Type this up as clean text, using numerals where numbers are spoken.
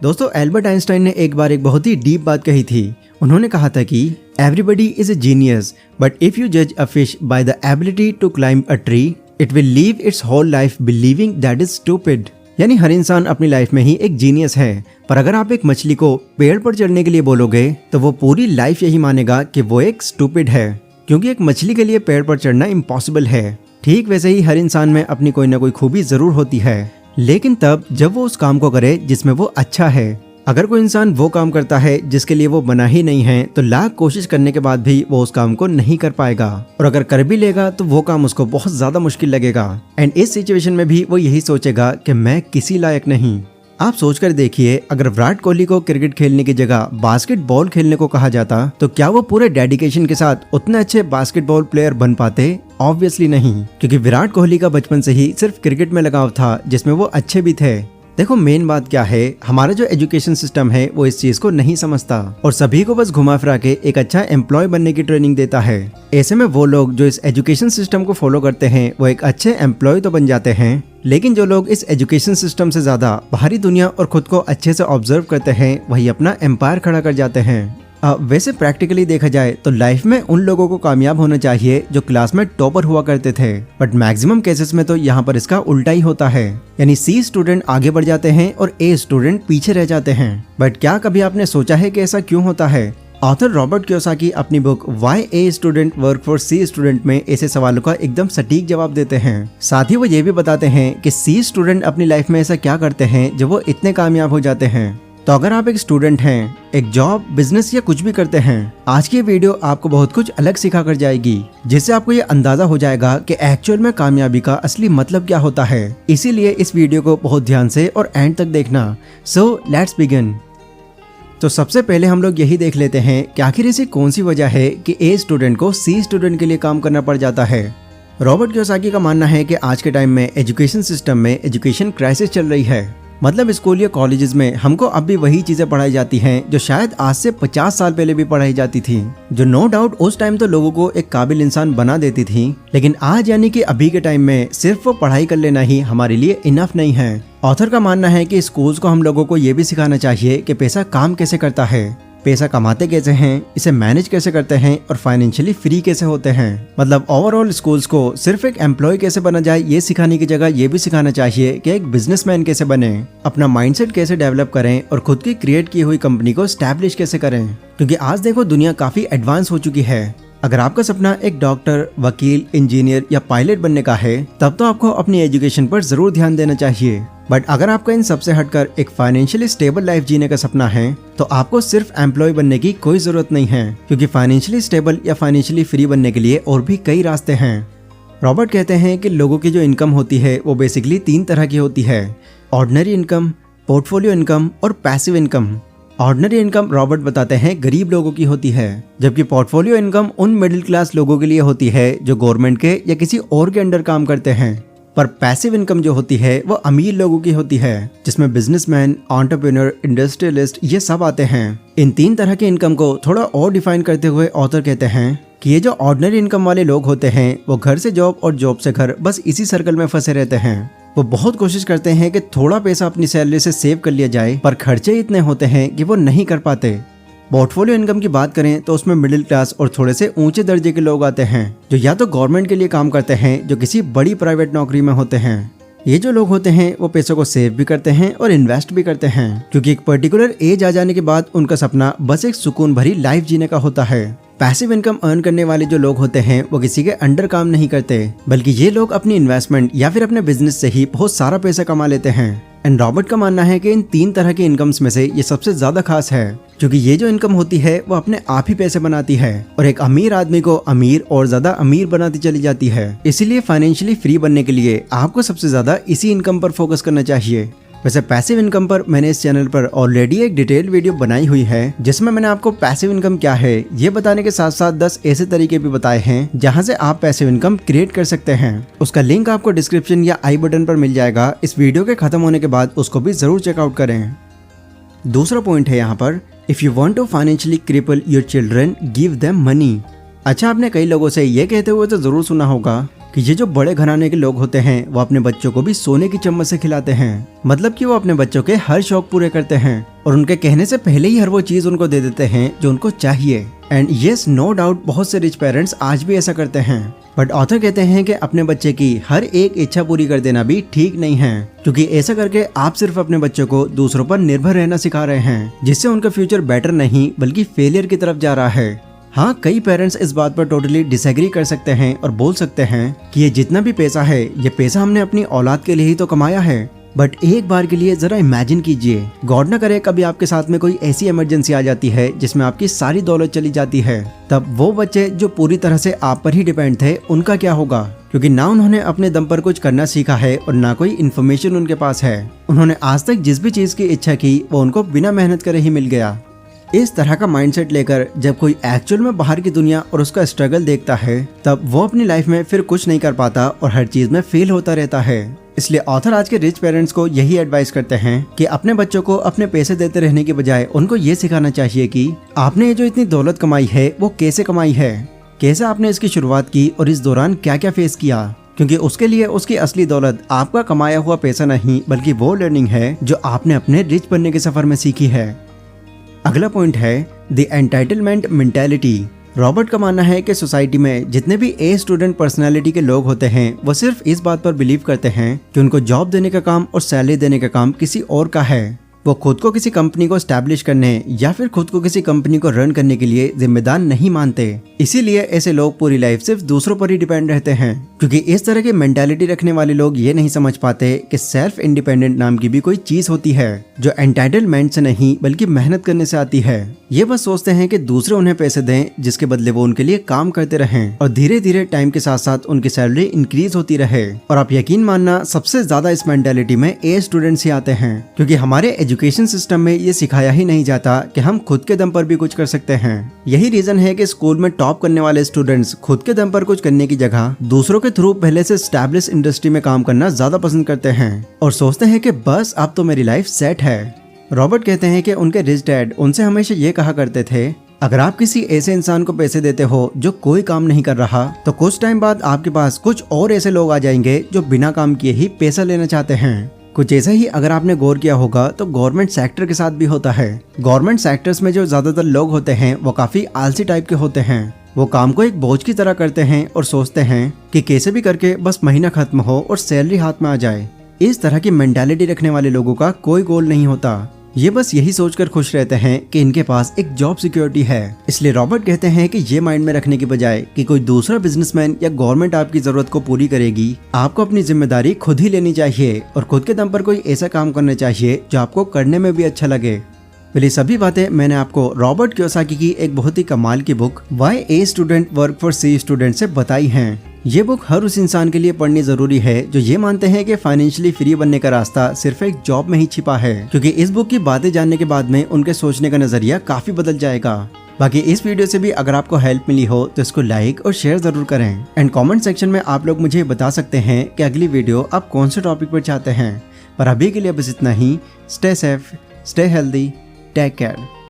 दोस्तों, Albert Einstein ने एक बार एक बहुत ही डीप बात कही थी। उन्होंने कहा था कि everybody is a genius, but if you जज a fish by the ability to climb a tree, it will live its whole life believing that is stupid. यानी हर इंसान अपनी लाइफ में ही एक जीनियस है, पर अगर आप एक मछली को पेड़ पर चढ़ने के लिए बोलोगे तो वो पूरी लाइफ यही मानेगा कि वो एक स्टूपिड है, क्योंकि एक मछली के लिए पेड़ पर चढ़ना इम्पॉसिबल है। ठीक वैसे ही हर इंसान में अपनी कोई ना कोई खूबी जरूर होती है, लेकिन तब जब वो उस काम को करे जिसमें वो अच्छा है। अगर कोई इंसान वो काम करता है जिसके लिए वो बना ही नहीं है, तो लाख कोशिश करने के बाद भी वो उस काम को नहीं कर पाएगा, और अगर कर भी लेगा तो वो काम उसको बहुत ज्यादा मुश्किल लगेगा। एंड इस सिचुएशन में भी वो यही सोचेगा कि मैं किसी लायक नहीं। आप सोचकर देखिए, अगर विराट कोहली को क्रिकेट खेलने की जगह बास्केटबॉल खेलने को कहा जाता तो क्या वो पूरे डेडिकेशन के साथ उतने अच्छे बास्केटबॉल प्लेयर बन पाते? ऑब्वियसली नहीं, क्योंकि विराट कोहली का बचपन से ही सिर्फ क्रिकेट में लगाव था, जिसमें वो अच्छे भी थे। देखो, मेन बात क्या है, हमारा जो एजुकेशन सिस्टम है वो इस चीज को नहीं समझता और सभी को बस घुमा फिरा के एक अच्छा एम्प्लॉय बनने की ट्रेनिंग देता है। ऐसे में वो लोग जो इस एजुकेशन सिस्टम को फॉलो करते हैं वो एक अच्छे एम्प्लॉय तो बन जाते हैं, लेकिन जो लोग इस एजुकेशन सिस्टम से ज्यादा बाहरी दुनिया और खुद को अच्छे से ऑब्जर्व करते हैं, वही अपना एम्पायर खड़ा कर जाते हैं। वैसे प्रैक्टिकली देखा जाए तो लाइफ में उन लोगों को कामयाब होना चाहिए जो क्लास में टॉपर हुआ करते थे, बट मैक्सिमम केसेस में तो यहाँ पर इसका उल्टा ही होता है। यानी सी स्टूडेंट आगे बढ़ जाते हैं और ए स्टूडेंट पीछे रह जाते हैं। बट क्या कभी आपने सोचा है कि ऐसा क्यों होता है? ऑथर रॉबर्ट कियोसाकी अपनी book why A student work for C student में ऐसे सवालों का एकदम सटीक जवाब देते हैं। साथ ही वो ये भी बताते हैं कि सी स्टूडेंट अपनी लाइफ में ऐसा क्या करते हैं जो वो इतने कामयाब हो जाते हैं। तो अगर आप एक स्टूडेंट हैं, एक जॉब, बिजनेस या कुछ भी करते हैं, आज की वीडियो आपको बहुत कुछ अलग सिखा कर जाएगी, जिससे आपको ये अंदाजा हो जाएगा कि एक्चुअल में कामयाबी का असली मतलब क्या होता है। इसीलिए इस वीडियो को बहुत ध्यान से और एंड तक देखना। So let's begin. तो सबसे पहले हम लोग यही देख लेते हैं कि आखिर ऐसी कौन सी वजह है कि ए स्टूडेंट को सी स्टूडेंट के लिए काम करना पड़ जाता है। रॉबर्ट कियोसाकी का मानना है कि आज के टाइम में एजुकेशन सिस्टम में एजुकेशन क्राइसिस चल रही है। मतलब स्कूल या कॉलेजेस में हमको अब भी वही चीजें पढ़ाई जाती हैं जो शायद आज से 50 साल पहले भी पढ़ाई जाती थी, जो नो डाउट उस टाइम तो लोगों को एक काबिल इंसान बना देती थी, लेकिन आज यानी कि अभी के टाइम में सिर्फ वो पढ़ाई कर लेना ही हमारे लिए इनफ नहीं है। ऑथर का मानना है कि स्कूल्स को हम लोगों को ये भी सिखाना चाहिए कि पैसा काम कैसे करता है, पैसा कमाते कैसे हैं, इसे मैनेज कैसे करते हैं और फाइनेंशियली फ्री कैसे होते हैं। मतलब ओवरऑल स्कूल्स को सिर्फ एक एम्प्लॉय कैसे बना जाए ये सिखाने की जगह ये भी सिखाना चाहिए कि एक बिजनेसमैन कैसे बने, अपना माइंडसेट कैसे डेवलप करें और खुद की क्रिएट की हुई कंपनी को स्टैब्लिश कैसे करें। क्योंकि आज देखो, दुनिया काफी एडवांस हो चुकी है। अगर आपका सपना एक डॉक्टर, वकील, इंजीनियर या पायलट बनने का है, तब तो आपको अपनी एजुकेशन पर जरूर ध्यान देना चाहिए। बट अगर आपका इन सबसे हटकर एक फाइनेंशियली स्टेबल लाइफ जीने का सपना है, तो आपको सिर्फ एम्प्लॉय बनने की कोई जरूरत नहीं है, क्योंकि फाइनेंशियली स्टेबल या फाइनेंशियली फ्री बनने के लिए और भी कई रास्ते हैं। रॉबर्ट कहते हैं कि लोगों की जो इनकम होती है वो बेसिकली 3 तरह की होती है: ऑर्डिनरी इनकम, पोर्टफोलियो इनकम और passive income. Ordinary income Robert बताते हैं गरीब लोगों की होती है, जबकि पोर्टफोलियो इनकम उन मिडिल क्लास लोगों के लिए होती है जो गवर्नमेंट के या किसी और के अंडर काम करते हैं। पर पैसिव इनकम जो होती है वो अमीर लोगों की होती है, जिसमें बिजनेसमैन, एंटरप्रेन्योर, इंडस्ट्रियलिस्ट ये सब आते हैं। इन 3 तरह के इनकम को थोड़ा और डिफाइन करते हुए ऑथर कहते हैं कि ये जो ऑर्डिनरी इनकम वाले लोग होते हैं वो घर से जॉब और जॉब से घर, बस इसी सर्कल में फंसे रहते हैं। वो बहुत कोशिश करते हैं कि थोड़ा पैसा अपनी सैलरी से सेव कर लिया जाए, पर खर्चे इतने होते हैं कि वो नहीं कर पाते। पोर्टफोलियो इनकम की बात करें तो उसमें मिडिल क्लास और थोड़े से ऊंचे दर्जे के लोग आते हैं, जो या तो गवर्नमेंट के लिए काम करते हैं, जो किसी बड़ी प्राइवेट नौकरी में होते हैं। ये जो लोग होते हैं वो पैसों को सेव भी करते हैं और इन्वेस्ट भी करते हैं, क्योंकि एक पर्टिकुलर एज आ जाने के बाद उनका सपना बस एक सुकून भरी लाइफ जीने का होता है। पैसिव इनकम अर्न करने वाले जो लोग होते हैं वो किसी के अंडर काम नहीं करते, बल्कि ये लोग अपनी इन्वेस्टमेंट या फिर अपने बिजनेस से ही बहुत सारा पैसा कमा लेते हैं। एंड रॉबर्ट का मानना है कि इन 3 तरह के इनकम्स में से ये सबसे ज्यादा खास है, क्योंकि ये जो इनकम होती है वो अपने आप ही पैसे बनाती है और एक अमीर आदमी को अमीर और ज्यादा अमीर बनाती चली जाती है। इसीलिए फाइनेंशियली फ्री बनने के लिए आपको सबसे ज्यादा इसी इनकम पर फोकस करना चाहिए। वैसे पैसिव इनकम पर मैंने इस चैनल पर ऑलरेडी एक डिटेल वीडियो बनाई हुई है, जिसमें मैंने आपको पैसिव इनकम क्या है ये बताने के साथ साथ 10 ऐसे तरीके भी बताए हैं जहां से आप पैसिव इनकम क्रिएट कर सकते हैं। उसका लिंक आपको डिस्क्रिप्शन या आई बटन पर मिल जाएगा। इस वीडियो के खत्म होने के बाद उसको भी जरूर चेकआउट करें। दूसरा पॉइंट है यहाँ पर, if you want to financially cripple your children, give them money. अच्छा, आपने कई लोगों से ये कहते हुए तो जरूर सुना होगा कि ये जो बड़े घराने के लोग होते हैं वो अपने बच्चों को भी सोने की चम्मच से खिलाते हैं। मतलब कि वो अपने बच्चों के हर शौक पूरे करते हैं और उनके कहने से पहले ही हर वो चीज उनको दे देते हैं जो उनको चाहिए। एंड यस, नो डाउट, बहुत से रिच पेरेंट्स आज भी ऐसा करते हैं। बट ऑथर कहते हैं कि अपने बच्चे की हर एक इच्छा पूरी कर देना भी ठीक नहीं है, क्योंकि ऐसा करके आप सिर्फ अपने बच्चों को दूसरों पर निर्भर रहना सिखा रहे हैं, जिससे उनका फ्यूचर बेटर नहीं बल्कि फेलियर की तरफ जा रहा है। हाँ, कई पेरेंट्स इस बात पर टोटली डिसएग्री कर सकते हैं और बोल सकते हैं कि ये जितना भी पैसा है, ये पैसा हमने अपनी औलाद के लिए ही तो कमाया है। बट एक बार के लिए जरा इमेजिन कीजिए, गॉड न करे कभी आपके साथ में कोई ऐसी इमरजेंसी आ जाती है जिसमें आपकी सारी दौलत चली जाती है, तब वो बच्चे जो पूरी तरह से आप पर ही डिपेंड थे, उनका क्या होगा? क्योंकि ना उन्होंने अपने दम पर कुछ करना सीखा है और ना कोई इन्फॉर्मेशन उनके पास है। उन्होंने आज तक जिस भी चीज की इच्छा की वो उनको बिना मेहनत करे ही मिल गया। इस तरह का माइंडसेट लेकर जब कोई एक्चुअल में बाहर की दुनिया और उसका स्ट्रगल देखता है, तब वो अपनी लाइफ में फिर कुछ नहीं कर पाता और हर चीज में फेल होता रहता है। इसलिए ऑथर आज के रिच पेरेंट्स को यही एडवाइस करते हैं कि अपने बच्चों को अपने पैसे देते रहने के बजाय उनको ये सिखाना चाहिए कि आपने ये जो इतनी दौलत कमाई है वो कैसे कमाई है, कैसे आपने इसकी शुरुआत की और इस दौरान क्या क्या फेस किया, क्योंकि उसके लिए उसकी असली दौलत आपका कमाया हुआ पैसा नहीं बल्कि वो लर्निंग है जो आपने अपने रिच बनने के सफर में सीखी है। अगला पॉइंट है द एंटाइटलमेंट मेंटालिटी। रॉबर्ट का मानना है कि सोसाइटी में जितने भी ए स्टूडेंट पर्सनालिटी के लोग होते हैं वो सिर्फ इस बात पर बिलीव करते हैं कि उनको जॉब देने का काम और सैलरी देने का काम किसी और का है। वो खुद को किसी कंपनी को स्टैब्लिश करने या फिर खुद को किसी कंपनी को रन करने के लिए जिम्मेदार नहीं मानते। इसीलिए ऐसे लोग पूरी लाइफ सिर्फ दूसरों पर ही डिपेंड रहते हैं, क्योंकि इस तरह की मेंटालिटी रखने वाले लोग ये नहीं समझ पाते कि सेल्फ इंडिपेंडेंट नाम की भी कोई चीज होती है जो एंटाइटलमेंट से नहीं बल्कि मेहनत करने से आती है। ये बस सोचते हैं कि दूसरे उन्हें पैसे दें जिसके बदले वो उनके लिए काम करते रहें और धीरे धीरे टाइम के साथ साथ उनकी सैलरी इंक्रीज होती रहे। और आप यकीन मानना, सबसे ज्यादा इस मेंटालिटी में ए स्टूडेंट्स ही आते हैं, क्योंकि हमारे एजुकेशन सिस्टम में ये सिखाया ही नहीं जाता कि हम खुद के दम पर भी कुछ कर सकते हैं। यही रीजन है कि स्कूल में टॉप करने वाले स्टूडेंट्स खुद के दम पर कुछ करने की जगह दूसरों के थ्रू पहले से एस्टैब्लिश इंडस्ट्री में काम करना ज्यादा पसंद करते हैं और सोचते हैं कि बस अब तो मेरी लाइफ सेट है। रॉबर्ट कहते हैं कि उनके रिच डैड उनसे हमेशा ये कहा करते थे, अगर आप किसी ऐसे इंसान को पैसे देते हो जो कोई काम नहीं कर रहा, तो कुछ टाइम बाद आपके पास कुछ और ऐसे लोग आ जाएंगे जो बिना काम किए ही पैसा लेना चाहते हैं। कुछ ऐसा ही अगर आपने गौर किया होगा तो गवर्नमेंट सेक्टर के साथ भी होता है। गवर्नमेंट सेक्टर्स में जो ज्यादातर लोग होते हैं वो काफी आलसी टाइप के होते हैं। वो काम को एक बोझ की तरह करते हैं और सोचते हैं कि कैसे भी करके बस महीना खत्म हो और सैलरी हाथ में आ जाए। इस तरह की मेंटालिटी रखने वाले लोगों का कोई गोल नहीं होता। ये बस यही सोचकर खुश रहते हैं कि इनके पास एक जॉब सिक्योरिटी है। इसलिए रॉबर्ट कहते हैं कि ये माइंड में रखने के बजाय कि कोई दूसरा बिजनेसमैन या गवर्नमेंट आपकी जरूरत को पूरी करेगी, आपको अपनी जिम्मेदारी खुद ही लेनी चाहिए और खुद के दम पर कोई ऐसा काम करना चाहिए जो आपको करने में भी अच्छा लगे। ये सभी बातें मैंने आपको रॉबर्ट कियोसाकी की एक बहुत ही कमाल की book why A student work for C student से बताई हैं। ये बुक हर उस इंसान के लिए पढ़नी जरूरी है जो ये मानते हैं कि फाइनेंशियली फ्री बनने का रास्ता सिर्फ एक जॉब में ही छिपा है, क्योंकि इस बुक की बातें जानने के बाद में उनके सोचने का नजरिया काफी बदल जाएगा। बाकी इस वीडियो से भी अगर आपको हेल्प मिली हो तो इसको लाइक और शेयर जरूर करें एंड कमेंट सेक्शन में आप लोग मुझे बता सकते हैं कि अगली वीडियो आप कौन से टॉपिक पर चाहते हैं। पर अभी के लिए बस इतना ही। Stay safe, stay healthy, take care.